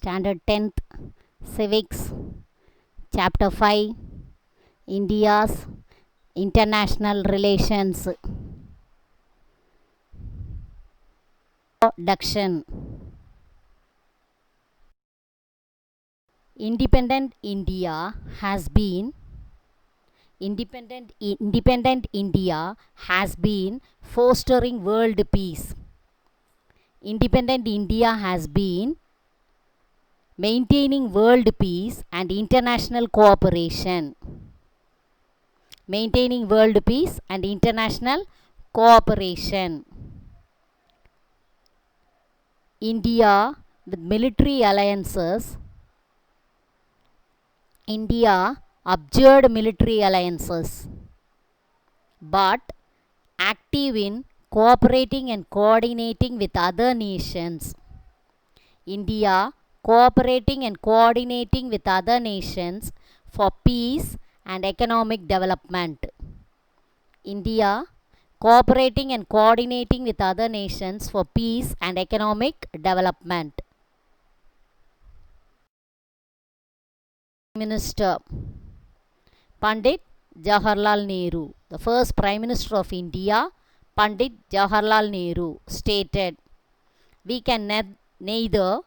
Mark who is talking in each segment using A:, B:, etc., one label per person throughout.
A: Standard 10th Civics, Chapter 5, India's International Relations. Introduction. Independent India has been fostering world peace. Independent India has been maintaining world peace and international cooperation. Maintaining world peace and international cooperation. India with military alliances. India abjured military alliances, but active in cooperating and coordinating with other nations. India cooperating and coordinating with other nations for peace and economic development. India cooperating and coordinating with other nations for peace and economic development. Minister Pandit Jawaharlal Nehru, the first Prime Minister of India, Pandit Jawaharlal Nehru, stated, we can neither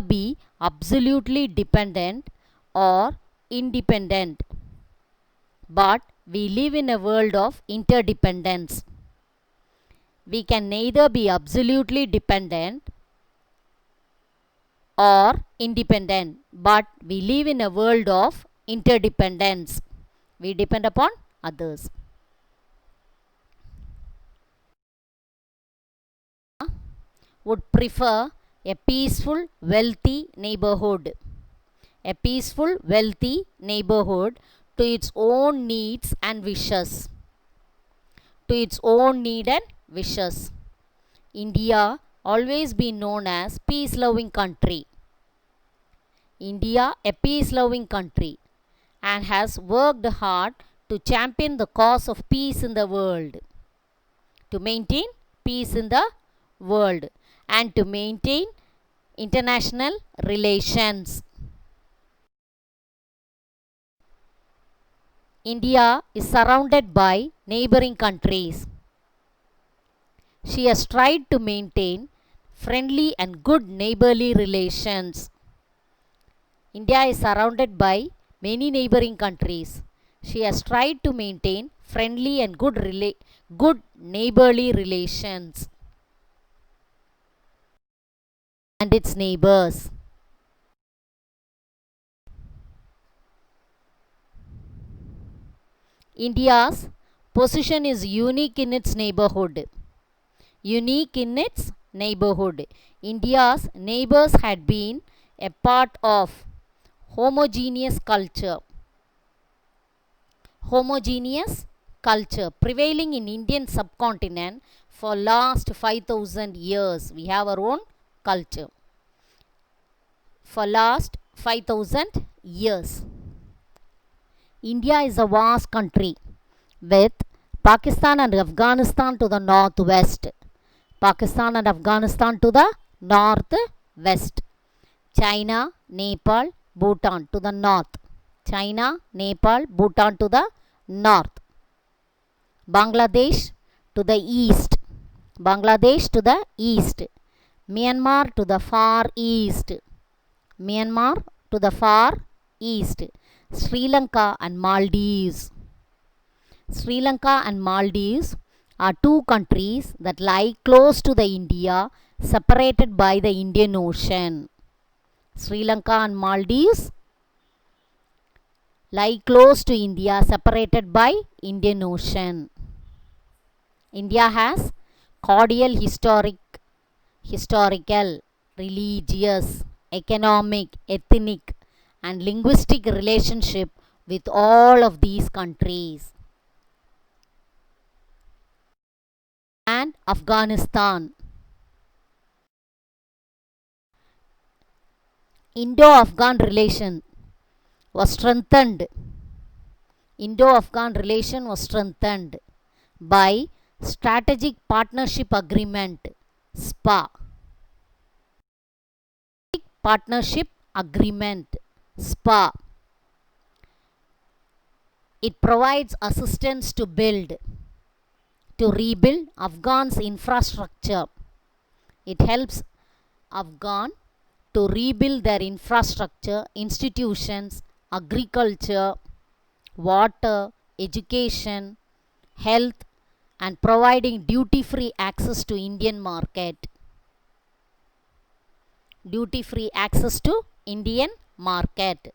A: be absolutely dependent or independent, but we live in a world of interdependence. We can neither be absolutely dependent or independent, but we live in a world of interdependence. We depend upon others. Would prefer a peaceful, wealthy neighborhood. A peaceful, wealthy neighborhood to its own needs and wishes. To its own need and wishes. India always been known as peace-loving country. India a peace-loving country and has worked hard to champion the cause of peace in the world. To maintain peace in the world and to maintain international relations. India is surrounded by neighboring countries. She has tried to maintain friendly and good neighborly relations. India is surrounded by many neighboring countries. She has tried to maintain friendly and good neighborly relations and its neighbors. India's position is unique in its neighborhood. Unique in its neighborhood. India's neighbors had been a part of homogeneous culture. Homogeneous culture prevailing in Indian subcontinent for last 5,000 years. We have our own culture for last 5,000 years. India is a vast country with Pakistan and Afghanistan to the northwest. Pakistan and Afghanistan to the northwest. China, Nepal, Bhutan to the north. China, Nepal, Bhutan to the north. Bangladesh to the east. Bangladesh to the east. Myanmar to the far east. Myanmar to the far east. Sri Lanka and Maldives. Sri Lanka and Maldives are two countries that lie close to the India, separated by the Indian Ocean. Sri Lanka and Maldives lie close to India, separated by Indian Ocean. India has cordial historical, religious, economic, ethnic and linguistic relationship with all of these countries. And Afghanistan. Indo-Afghan relation was strengthened. Indo-Afghan relation was strengthened by Strategic Partnership Agreement, SPA. Partnership Agreement SPA. It provides assistance to rebuild Afghan's infrastructure. It helps Afghan to rebuild their infrastructure, institutions, agriculture, water, education, health, and providing duty-free access to Indian market. Duty-free access to Indian market.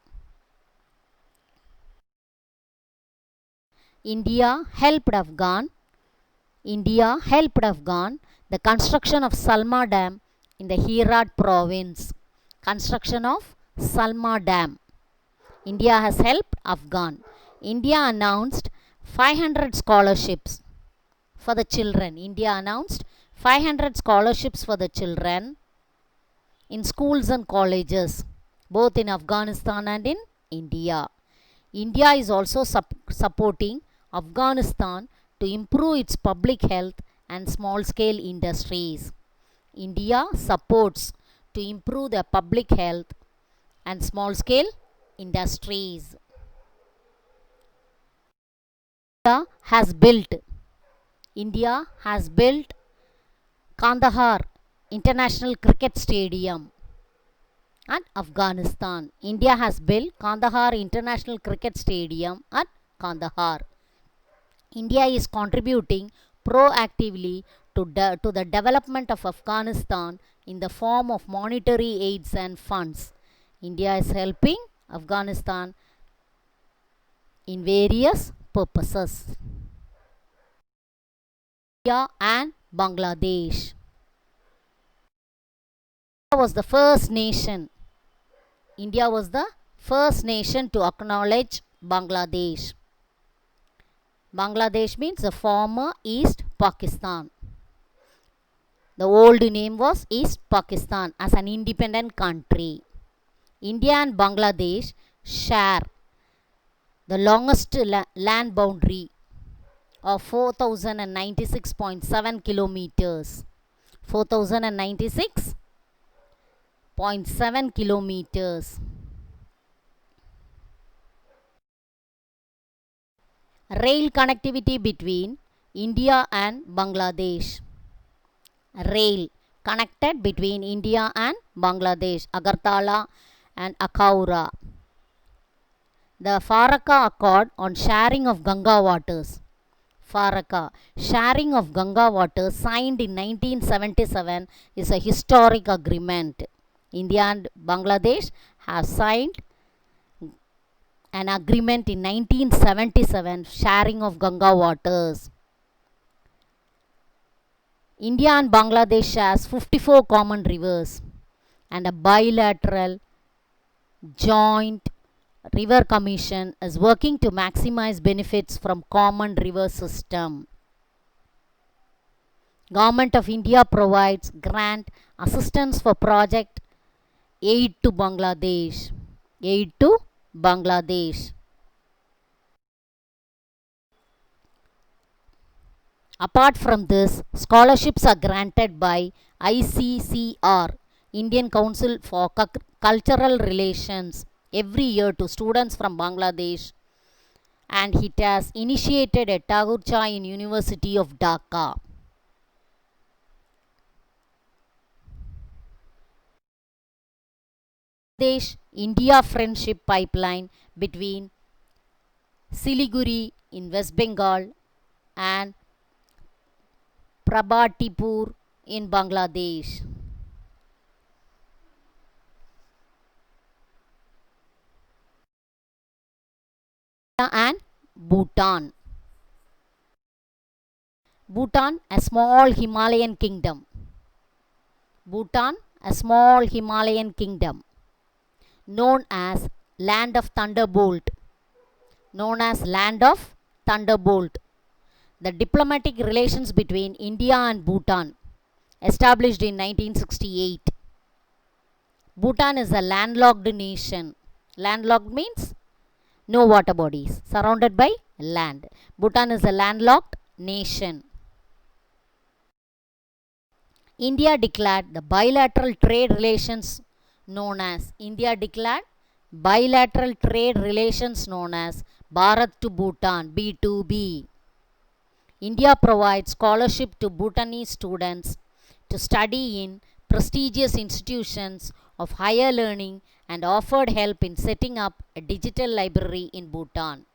A: India helped Afghan the construction of Salma Dam in the Herat province. Construction of Salma Dam. India has helped Afghan. India announced 500 scholarships for the children. India announced 500 scholarships for the children in schools and colleges, both in Afghanistan and in India. India is also supporting Afghanistan to improve its public health and small-scale industries. India supports to improve the public health and small-scale industries. India has built Kandahar International Cricket Stadium at Afghanistan. India has built Kandahar International Cricket Stadium at Kandahar. India is contributing proactively to the development of Afghanistan in the form of monetary aids and funds. India is helping Afghanistan in various purposes. India and Bangladesh. India was the first nation to acknowledge Bangladesh. Bangladesh means the former East Pakistan. The old name was East Pakistan as an independent country. India and Bangladesh share the longest land boundary of 4096.7 kilometers. 4096.7 kilometers. Rail connectivity between India and Bangladesh. Rail connected between India and Bangladesh, Agartala and Akaura. The Faraka Accord on sharing of Ganga waters. Faraka, sharing of Ganga waters, signed in 1977, is a historic agreement. India and Bangladesh have signed an agreement in 1977, sharing of Ganga waters. India and Bangladesh shares 54 common rivers, and a bilateral joint river commission is working to maximize benefits from common river system. Government of India provides grant assistance for project aid to Bangladesh. Apart from this, scholarships are granted by ICCR, Indian Council for Cultural Relations, every year to students from Bangladesh, and it has initiated at Tagore Chain University of Dhaka. Bangladesh-India Friendship Pipeline between Siliguri in West Bengal and Prabatipur in Bangladesh. And Bhutan. Bhutan, a small Himalayan kingdom. Known as Land of Thunderbolt. The diplomatic relations between India and Bhutan, established in 1968. Bhutan is a landlocked nation. Landlocked means no water bodies, surrounded by land. Bhutan is a landlocked nation. India declared the bilateral trade relations known as India declared bilateral trade relations known as Bharat to Bhutan B2B. India provides scholarship to Bhutanese students to study in prestigious institutions of higher learning and offered help in setting up a digital library in Bhutan.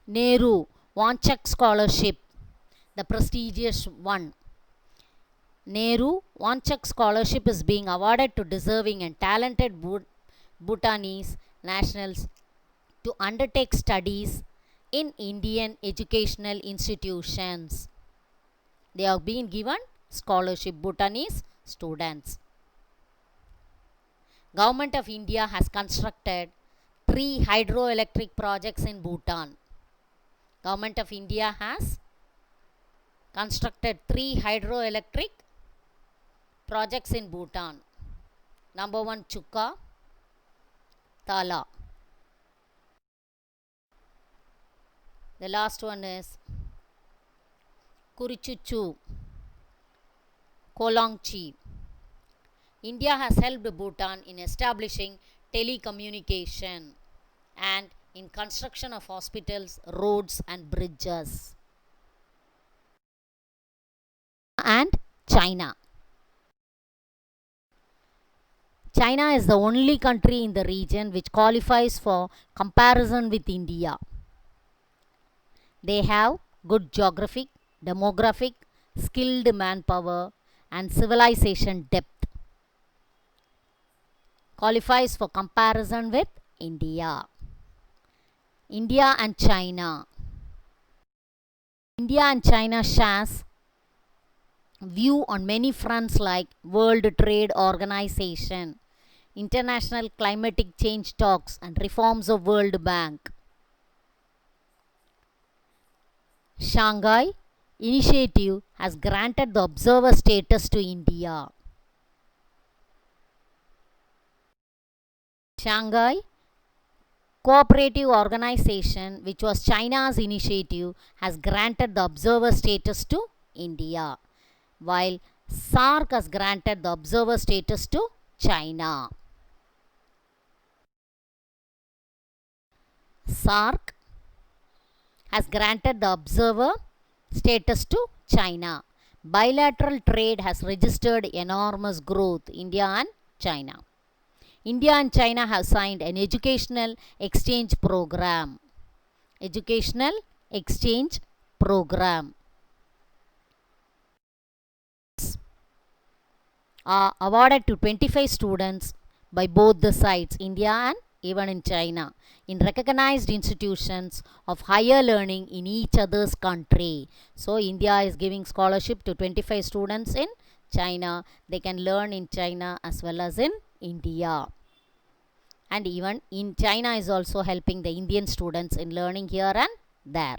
A: Nehru Wanchak Scholarship, the prestigious one. Nehru Wanchak Scholarship is being awarded to deserving and talented Bhutanese nationals to undertake studies in Indian educational institutions. They have been given scholarship, Bhutanese students. Government of India has constructed 3 hydroelectric projects in Bhutan. Government of India has constructed 3 hydroelectric projects in Bhutan. Number 1, Chukka, Tala. The last one is Kurichuchu, Kolongchi. India has helped Bhutan in establishing telecommunication and in construction of hospitals, roads and bridges. And China. China is the only country in the region which qualifies for comparison with India. They have good geographic, demographic, skilled manpower and civilization depth. Qualifies for comparison with India. India and China. India and China shares view on many fronts like World Trade Organization, international climatic change talks and reforms of World Bank. Shanghai Initiative has granted the observer status to India. Shanghai Cooperative Organization, which was China's initiative, has granted the observer status to India, while SAARC has granted the observer status to China. SAARC has granted the observer status to China. Bilateral trade has registered enormous growth, India and China. India and China have signed an educational exchange program. Educational exchange program are awarded to 25 students by both the sides, India and even in China, in recognized institutions of higher learning in each other's country. So India is giving scholarship to 25 students in China. They can learn in China as well as in India. And even in China is also helping the Indian students in learning here and there.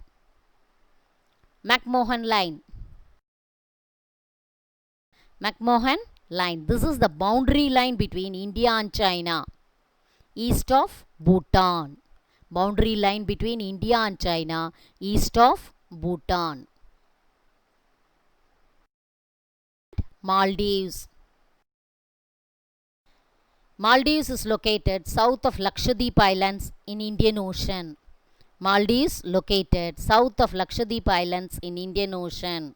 A: McMahon Line. McMahon Line. This is the boundary line between India and China. East of Bhutan. Boundary line between India and China, east of Bhutan. Maldives. Maldives is located south of Lakshadweep Islands in Indian Ocean. Maldives located south of Lakshadweep Islands in Indian Ocean.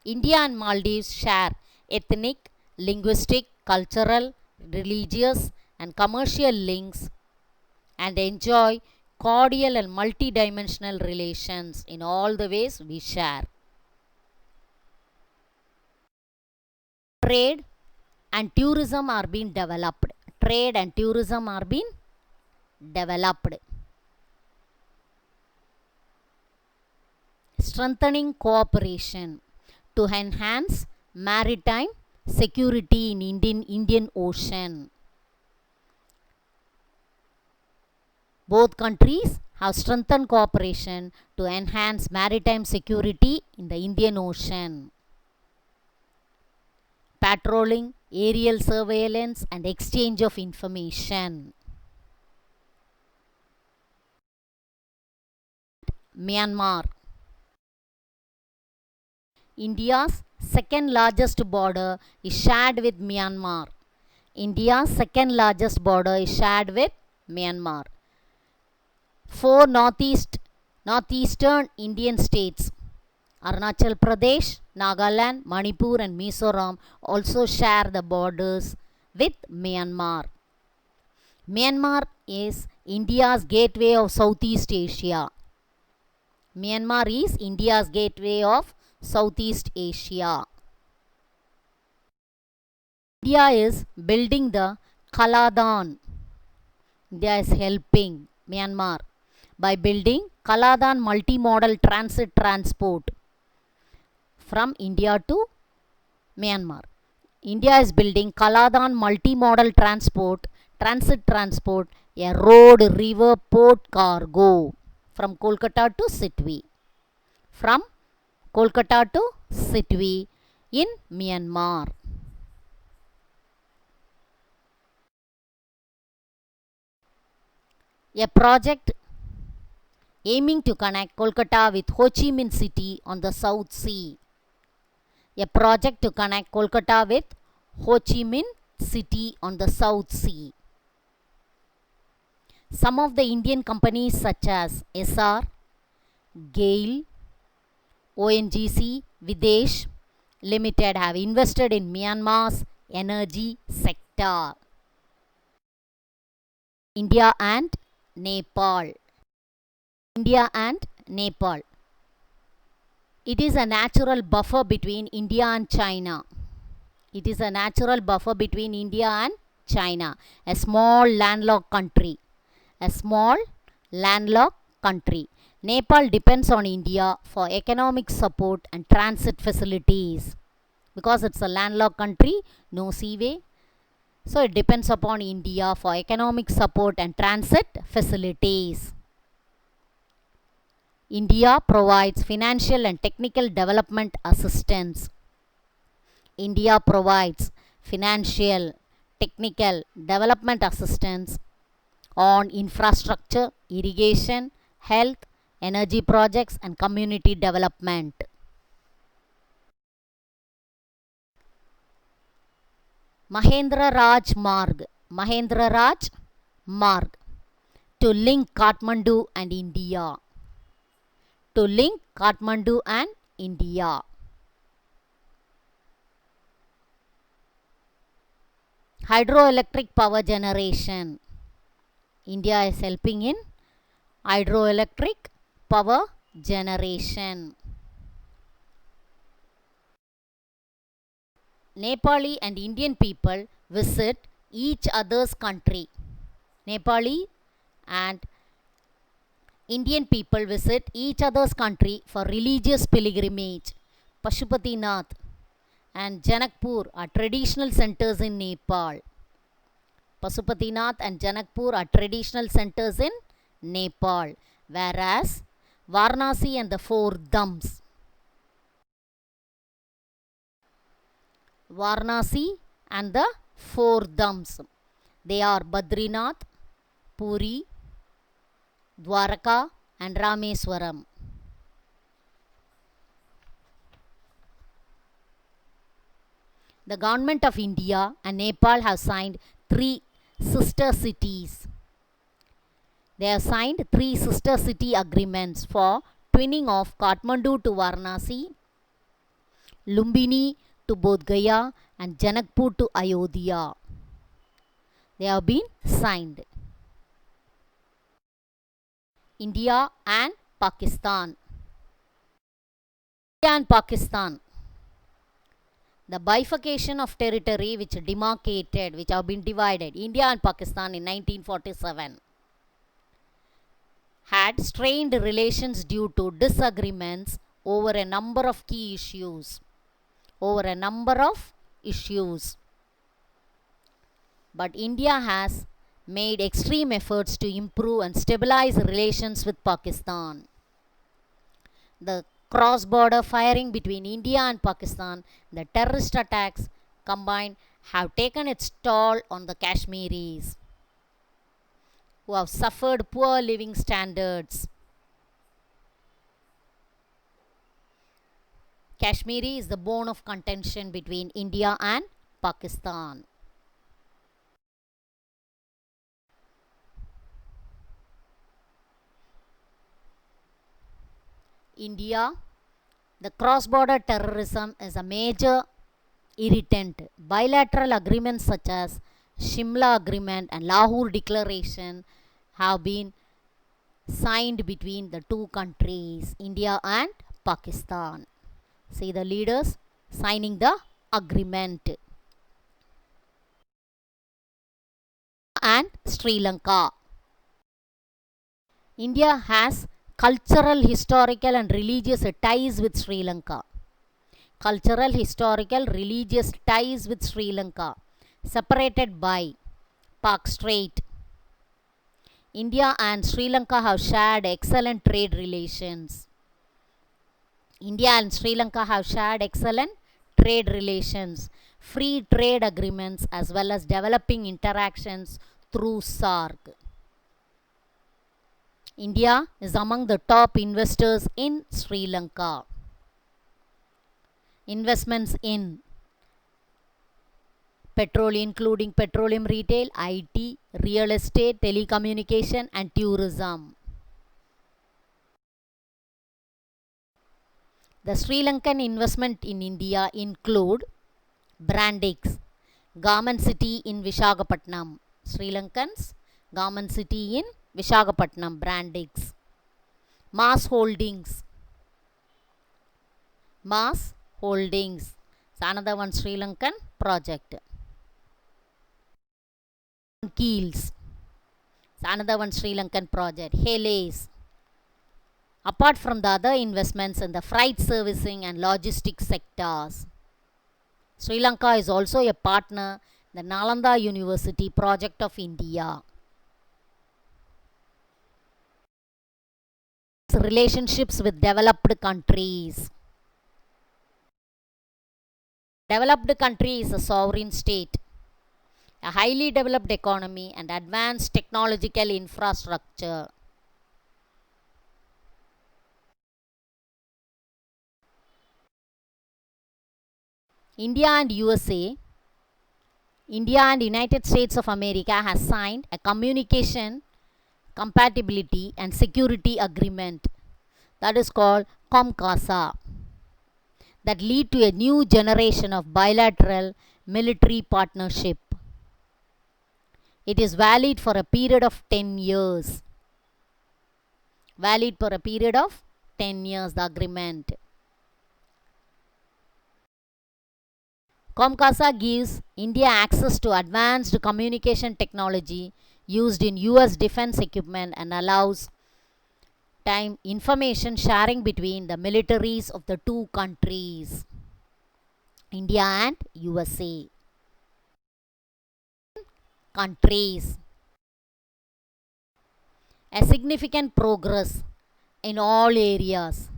A: India and Maldives share ethnic, linguistic, cultural, religious and commercial links and enjoy cordial and multidimensional relations in all the ways we share. Trade and tourism are being developed. Trade and tourism are being developed. Strengthening cooperation to enhance maritime security in Indian Ocean. Both countries have strengthened cooperation to enhance maritime security in the Indian Ocean. Patrolling, aerial surveillance and exchange of information. Myanmar. India's second largest border is shared with Myanmar. India's second largest border is shared with Myanmar. Four northeastern Indian states, Arunachal Pradesh, Nagaland, Manipur and Mizoram, also share the borders with Myanmar. Myanmar is India's gateway of Southeast Asia. Myanmar is India's gateway of Southeast Asia. India is building the Kaladan. India is helping Myanmar by building Kaladan multimodal transit transport from India to Myanmar. India is building Kaladan multimodal transit transport, a road, river, port, cargo from Kolkata to Sitwe. From Kolkata to Sitwe in Myanmar. A project aiming to connect Kolkata with Ho Chi Minh City on the South Sea. A project to connect Kolkata with Ho Chi Minh City on the South Sea. Some of the Indian companies such as Essar, GAIL, ONGC, Videsh Limited have invested in Myanmar's energy sector. India and Nepal. India and Nepal. It is a natural buffer between India and China. It is a natural buffer between India and China, a small landlocked country. A small landlocked country. Nepal depends on India for economic support and transit facilities. Because it's a landlocked country, no seaway. So it depends upon India for economic support and transit facilities. India provides financial and technical development assistance. India provides financial, technical development assistance on infrastructure, irrigation, health, energy projects and community development. Mahendra Raj Marg. Mahendra Raj Marg. To link Kathmandu and India. To link Kathmandu and India. Hydroelectric power generation. India is helping in hydroelectric power generation. Nepali and Indian people visit each other's country. Nepali and Indian people visit each other's country for religious pilgrimage. Pashupatinath and Janakpur are traditional centers in Nepal. Pashupatinath and Janakpur are traditional centers in Nepal, whereas Varanasi and the Four Dhams. Varanasi and the Four Dhams. They are Badrinath, Puri, Dwaraka and Rameswaram. The government of India and Nepal have signed 3 sister cities. They have signed 3 sister city agreements for twinning of Kathmandu to Varanasi, Lumbini to Bodh Gaya and Janakpur to Ayodhya. They have been signed. India and Pakistan. India and Pakistan. The bifurcation of territory which have been divided, India and Pakistan in 1947, had strained relations due to disagreements over a number of key issues. But India has made extreme efforts to improve and stabilize relations with Pakistan. The cross-border firing between India and Pakistan, the terrorist attacks combined have taken its toll on the Kashmiris, who have suffered poor living standards. Kashmiri is the bone of contention between India and Pakistan. India, the cross-border terrorism is a major irritant. Bilateral agreements such as Shimla Agreement and Lahore Declaration have been signed between the two countries, India and Pakistan. See the leaders signing the agreement. And Sri Lanka. India has cultural, historical and religious ties with Sri Lanka. Cultural, historical, religious ties with Sri Lanka, separated by Pak Strait. India and Sri Lanka have shared excellent trade relations. India and Sri Lanka have shared excellent trade relations, free trade agreements as well as developing interactions through SAARC. India is among the top investors in Sri Lanka. Investments in petroleum, including petroleum retail, IT, real estate, telecommunication and tourism. The Sri Lankan investment in India include Brandix, Garment City in Visakhapatnam. Sri Lankans, Garment City in Visakhapatnam, Brandix. Mass Holdings. Mass Holdings. It's another one Sri Lankan project. Keels. It's another one Sri Lankan project. Hales. Apart from the other investments in the freight servicing and logistics sectors, Sri Lanka is also a partner in the Nalanda University project of India. Relationships with developed countries. Developed country is a sovereign state, a highly developed economy and advanced technological infrastructure. India and USA, India and United States of America has signed a communication compatibility and security agreement that is called COMCASA that lead to a new generation of bilateral military partnership. It is valid for a period of 10 years. Valid for a period of 10 years, the agreement. COMCASA gives India access to advanced communication technology used in US defense equipment and allows time information sharing between the militaries of the two countries, India and USA. Countries. A significant progress in all areas.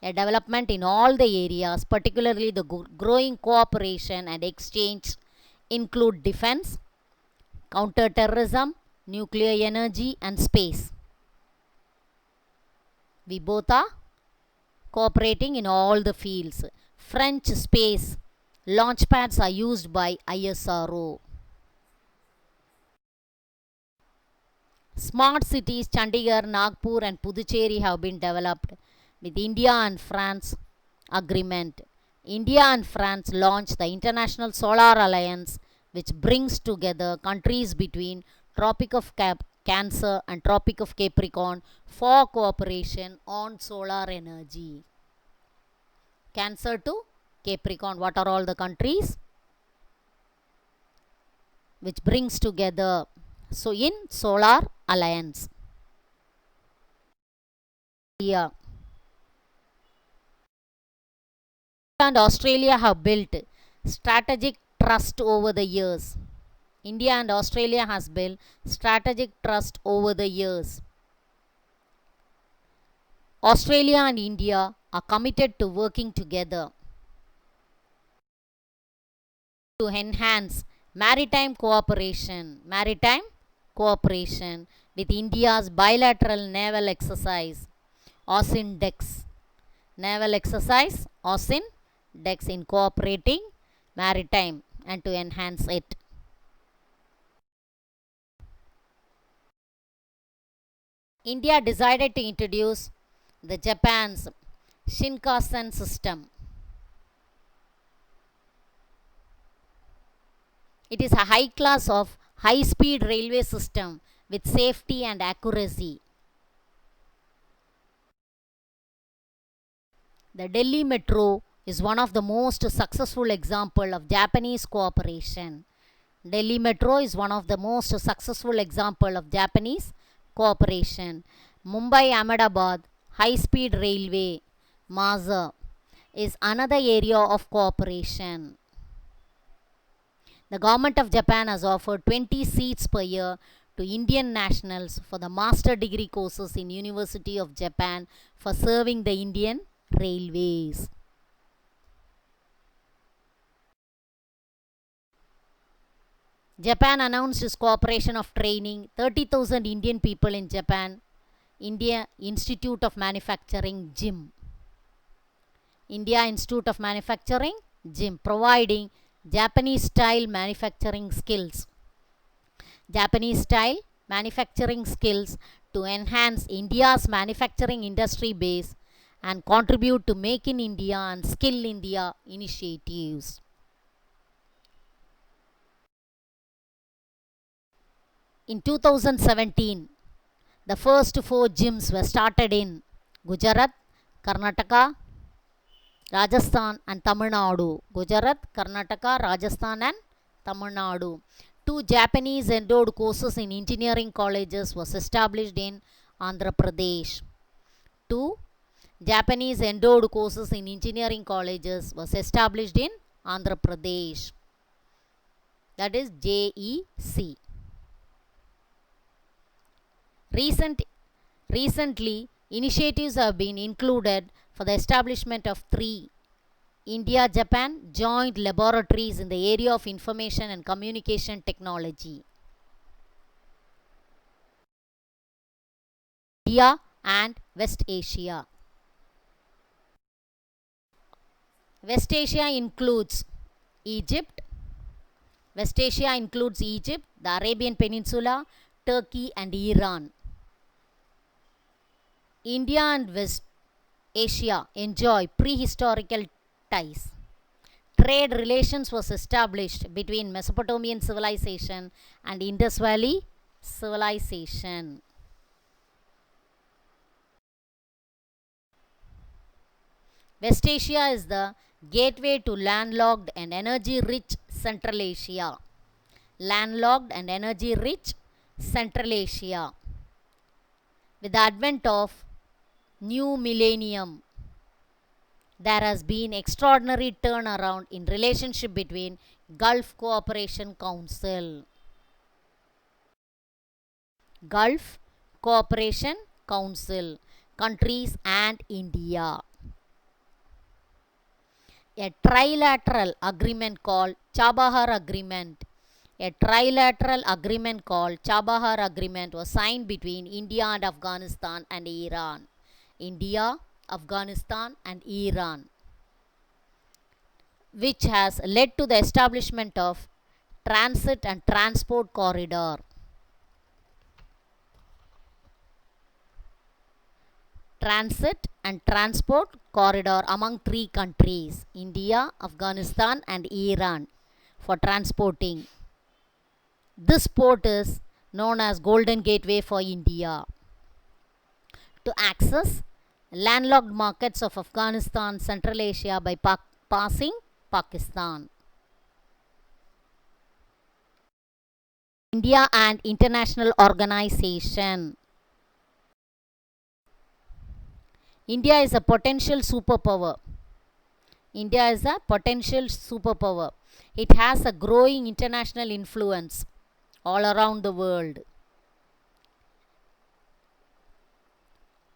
A: A development in all the areas, particularly the growing cooperation and exchange include defense, counter-terrorism, nuclear energy and space. We both are cooperating in all the fields. French space launch pads are used by ISRO. Smart cities Chandigarh, Nagpur and Puducherry have been developed with India and France agreement. India and France launched the International Solar Alliance, which brings together countries between Tropic of Cancer and Tropic of Capricorn for cooperation on solar energy. Cancer to Capricorn, what are all the countries which brings together? So in Solar Alliance. India and Australia have built strategic trust over the years. India and Australia has built strategic trust over the years. Australia and India are committed to working together to enhance maritime cooperation with India's bilateral naval exercise, AUSINDEX, naval exercise AUSIN DEX in cooperating maritime and to enhance it. India decided to introduce the Japan's Shinkansen system. It is a high class of high speed railway system with safety and accuracy. The Delhi Metro is one of the most successful example of Japanese cooperation. Delhi Metro is one of the most successful example of Japanese cooperation. Mumbai Ahmedabad high speed railway MAZA is another area of cooperation. The government of Japan has offered 20 seats per year to Indian nationals for the master degree courses in University of Japan for serving the Indian railways. Japan announced its cooperation of training 30,000 Indian people in Japan India Institute of Manufacturing JIM. India Institute of Manufacturing JIM, providing Japanese style manufacturing skills. Japanese style manufacturing skills to enhance India's manufacturing industry base and contribute to Make in India and Skill India initiatives. In 2017, the first 4 gyms were started in Gujarat, Karnataka, Rajasthan and Tamil Nadu. Gujarat, Karnataka, Rajasthan and Tamil Nadu. 2 Japanese endowed courses in engineering colleges was established in Andhra Pradesh. 2 Japanese endowed courses in engineering colleges was established in Andhra Pradesh. That is JEC. Recently, initiatives have been included for the establishment of 3 India-Japan joint laboratories in the area of information and communication technology. India and West Asia. West Asia includes Egypt. West Asia includes Egypt, the Arabian Peninsula, Turkey and Iran. India and West Asia enjoy prehistorical ties. Trade relations was established between Mesopotamian civilization and Indus Valley civilization. West Asia is the gateway to landlocked and energy-rich Central Asia. Landlocked and energy-rich Central Asia. With the advent of new millennium, there has been extraordinary turnaround in relationship between Gulf Cooperation Council. Gulf Cooperation Council countries and India. A trilateral agreement called Chabahar Agreement. A trilateral agreement called Chabahar Agreement was signed between India and Afghanistan and Iran. India, Afghanistan and Iran, which has led to the establishment of transit and transport corridor. Transit and transport corridor among 3 countries, India, Afghanistan and Iran, for transporting. This port is known as Golden Gateway for India. To access landlocked markets of Afghanistan, Central Asia by passing Pakistan. India and international organization. India is a potential superpower. India is a potential superpower. It has a growing international influence all around the world.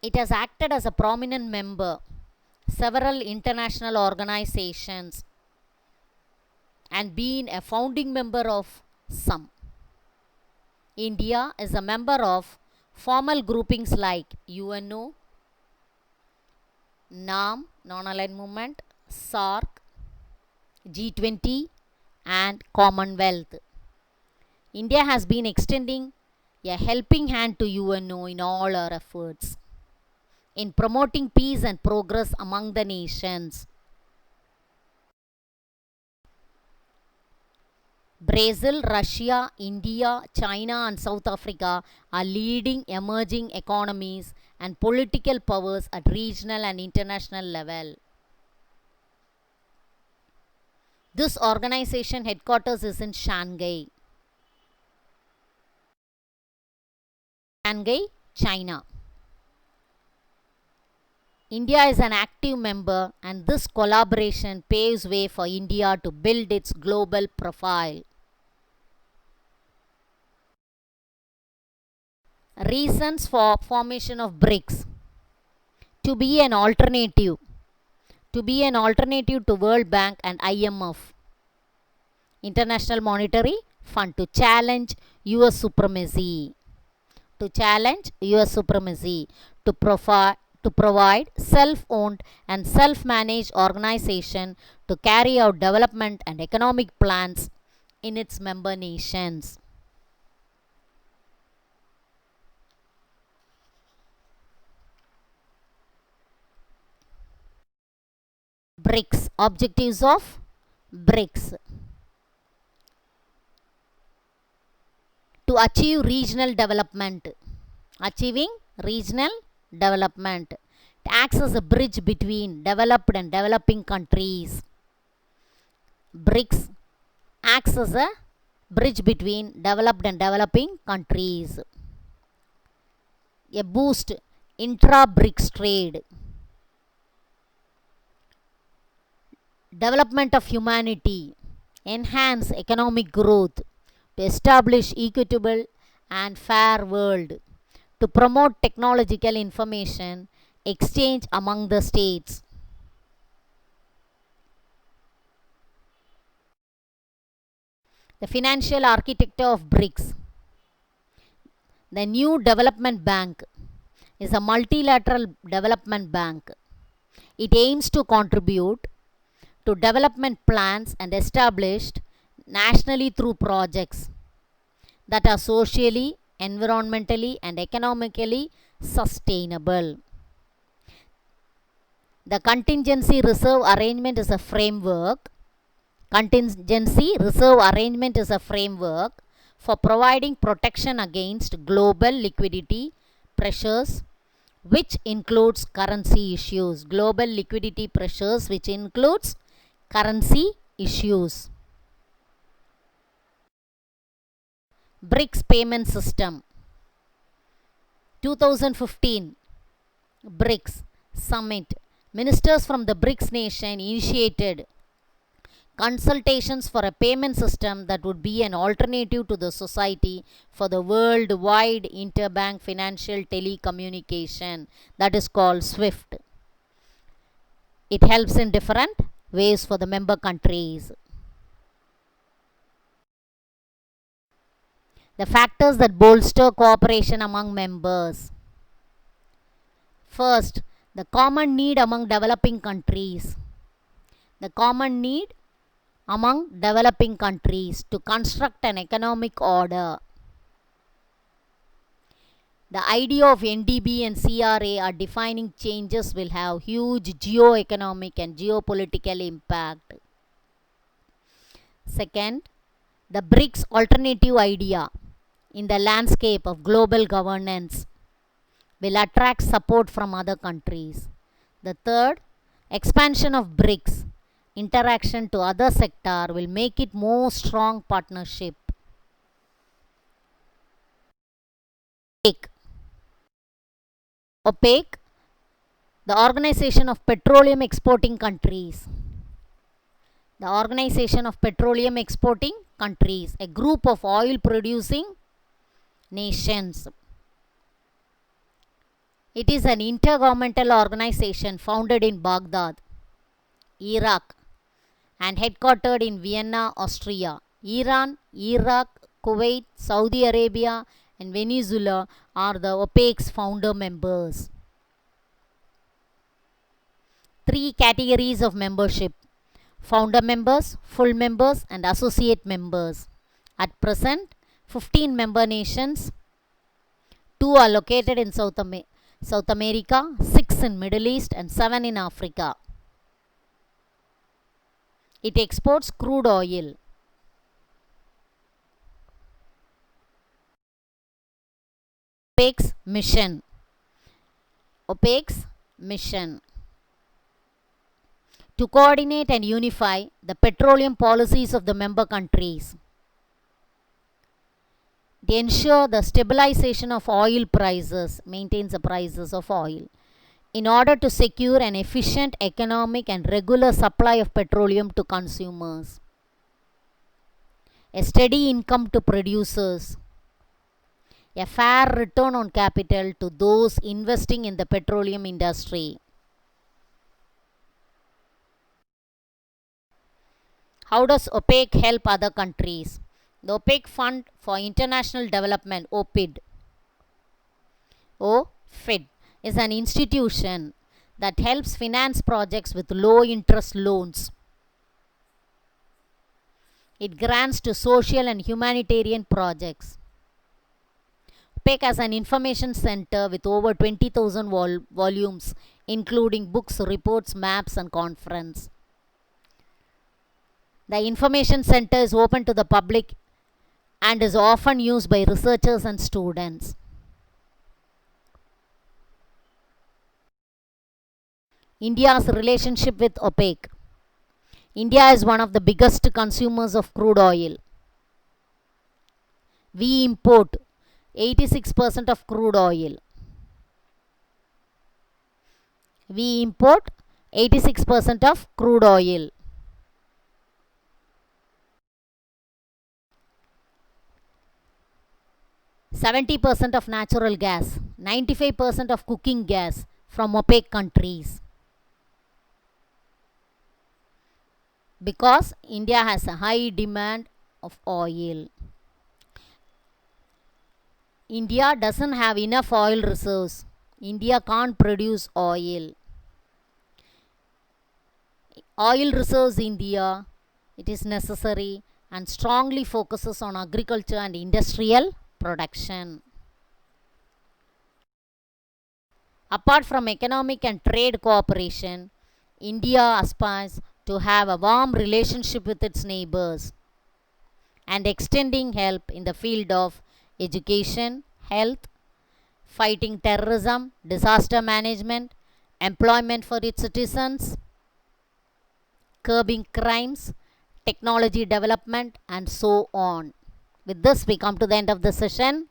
A: It has acted as a prominent member several international organizations and been a founding member of some. India is a member of formal groupings like UNO, NAM, non-aligned movement, SAARC, G20 and Commonwealth. India has been extending a helping hand to UNO in all our efforts in promoting peace and progress among the nations. Brazil, Russia, India, China and South Africa are leading emerging economies and political powers at regional and international level. This organization headquarters is in Shanghai. Shanghai, China. India is an active member and this collaboration paves way for India to build its global profile. Reasons for formation of BRICS. To be an alternative to World Bank and IMF, International Monetary Fund, to challenge US supremacy. To provide self-owned and self-managed organization to carry out development and economic plans in its member nations. BRICS. Objectives of BRICS. To achieve regional development. Achieving regional development. It acts as a bridge between developed and developing countries. BRICS acts as a bridge between developed and developing countries. A boost intra-BRICS trade. Development of humanity. Enhance economic growth. To establish equitable and fair world. To promote technological information exchange among the states. The financial architecture of BRICS. The new development bank is a multilateral development bank. It aims to contribute to development plans and established nationally through projects that are socially, environmentally and economically sustainable. The contingency reserve arrangement is a framework. Contingency reserve arrangement is a framework for providing protection against global liquidity pressures, which includes currency issues. Global liquidity pressures, which includes currency issues. BRICS payment system. 2015 BRICS summit. Ministers from the BRICS nation initiated consultations for a payment system that would be an alternative to the Society for the Worldwide Interbank Financial Telecommunication, that is called SWIFT. It helps in different ways for the member countries. The factors that bolster cooperation among members. First, the common need among developing countries. The common need among developing countries to construct an economic order. The idea of NDB and CRA are defining changes will have huge geo-economic and geopolitical impact. Second, the BRICS alternative idea in the landscape of global governance will attract support from other countries. The third, expansion of BRICS interaction to other sector will make it more strong partnership. OPEC, the Organization of Petroleum Exporting Countries. The Organization of Petroleum Exporting Countries, a group of oil producing nations. It is an intergovernmental organization founded in Baghdad, Iraq, and headquartered in Vienna, Austria. Iran, Iraq, Kuwait, Saudi Arabia, and Venezuela are the OPEC's founder members. three categories of membership: founder members, full members, and associate members. At present, 15 member nations, 2 are located in South America, 6 in Middle East, and 7 in Africa. It exports crude oil. OPEC's mission. OPEC's mission to coordinate and unify the petroleum policies of the member countries. They ensure the stabilization of oil prices, maintains the prices of oil, in order to secure an efficient economic and regular supply of petroleum to consumers, a steady income to producers, a fair return on capital to those investing in the petroleum industry. How does OPEC help other countries? The OPEC Fund for International Development, OFID, is an institution that helps finance projects with low interest loans. It grants to social and humanitarian projects. OPEC has an information center with over 20,000 volumes, including books, reports, maps, and conference. The information center is open to the public and is often used by researchers and students. India's relationship with OPEC. India is one of the biggest consumers of crude oil. We import 86% of crude oil. We import 86% of crude oil. %70 of natural gas, 95% of cooking gas from OPEC countries. Because India has a high demand of oil. India doesn't have enough oil reserves. India can't produce oil. Oil reserves India, it is necessary, and strongly focuses on agriculture and industrial production. Apart from economic and trade cooperation, India aspires to have a warm relationship with its neighbors and extending help in the field of education, health, fighting terrorism, disaster management, employment for its citizens, curbing crimes, technology development, and so on. With this, we come to the end of the session.